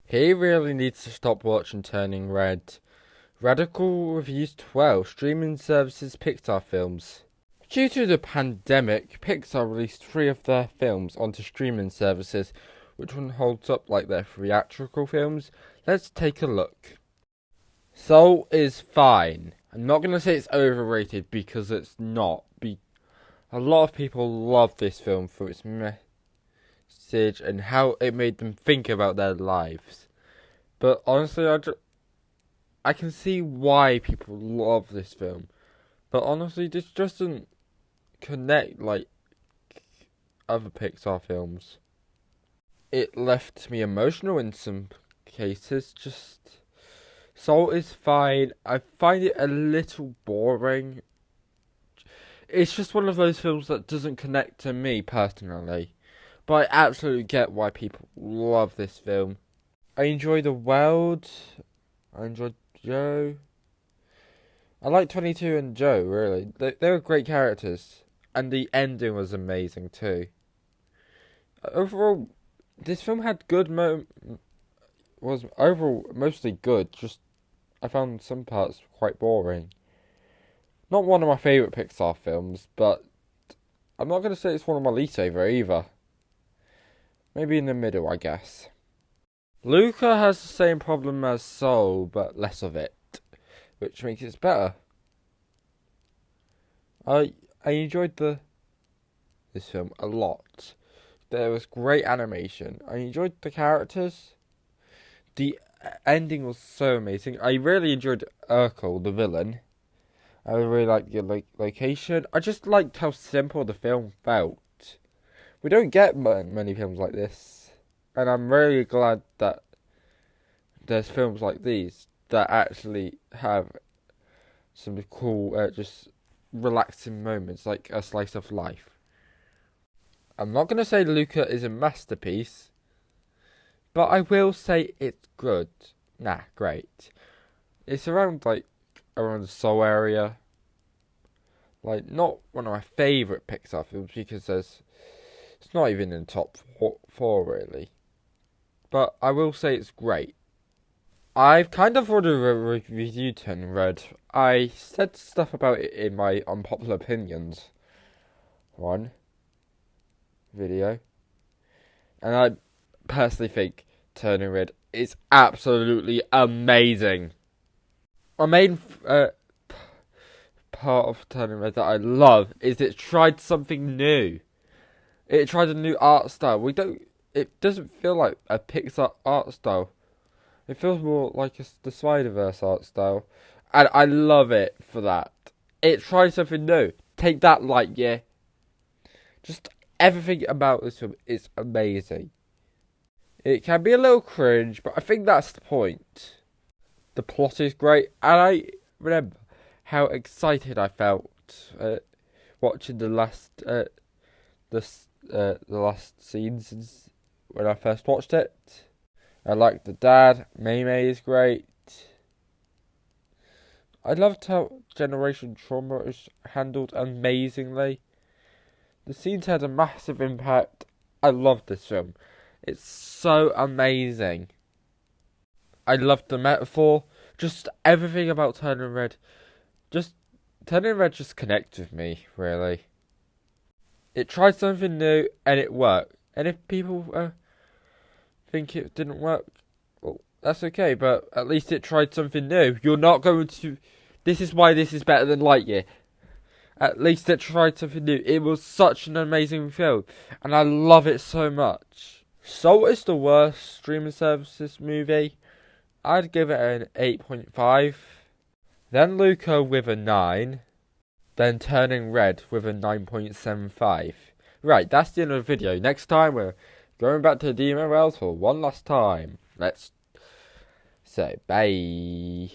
He really needs to stop watching Turning Red. Radical Reviews 12, streaming services Pixar films. Due to the pandemic, Pixar released 3 of their films onto streaming services. Which one holds up like their theatrical films? Let's take a look. Soul is fine. I'm not going to say it's overrated because it's not. A lot of people love this film for its message and how it made them think about their lives. But honestly, I can see why people love this film. But honestly, this doesn't connect like other Pixar films. It left me emotional in some cases. Soul is fine. I find it a little boring. It's just one of those films that doesn't connect to me personally. But I absolutely get why people love this film. I enjoy the world. I enjoyed Joe. I like 22 and Joe, really. They were great characters. And the ending was amazing too. Overall, this film had good was overall mostly good. Just I found some parts quite boring. Not one of my favourite Pixar films, but I'm not going to say it's one of my least favourite either. Maybe in the middle, I guess. Luca has the same problem as Soul, but less of it, which makes it better. I enjoyed this film a lot. There was great animation. I enjoyed the characters. The ending was so amazing. I really enjoyed Urkel, the villain. I really liked the location. I just liked how simple the film felt. We don't get many films like this. And I'm really glad that there's films like these that actually have some cool, just relaxing moments, like a slice of life. I'm not going to say Luca is a masterpiece, but I will say it's good. Nah, great. It's around the Soul area. Not one of my favourite Pixar films because it's not even in the top four really. But I will say it's great. I've kind of already reviewed Turning Red. I said stuff about it in my unpopular opinions video. And I personally think Turning Red is absolutely amazing. My main part of Turning Red that I love is it tried something new. It tried a new art style. It doesn't feel like a Pixar art style. It feels more like the Spider-Verse art style. And I love it for that. It tried something new. Take that, Lightyear. Just everything about this film is amazing. It can be a little cringe, but I think that's the point. The plot is great, and I remember how excited I felt watching the last scenes when I first watched it. I like the dad. Mei is great. I loved how generation trauma is handled amazingly. The scenes had a massive impact. I loved this film. It's so amazing. I loved the metaphor. Just everything about Turning Red. Turning Red just connects with me, really. It tried something new and it worked. And if people think it didn't work, well, that's okay. But at least it tried something new. You're not going to... This is why this is better than Lightyear. At least it tried something new. It was such an amazing film. And I love it so much. Soul is the worst streaming services movie. I'd give it an 8.5. Then Luca with a 9. Then Turning Red with a 9.75. Right, that's the end of the video. Next time we're going back to Demon Wells for one last time. Let's say bye.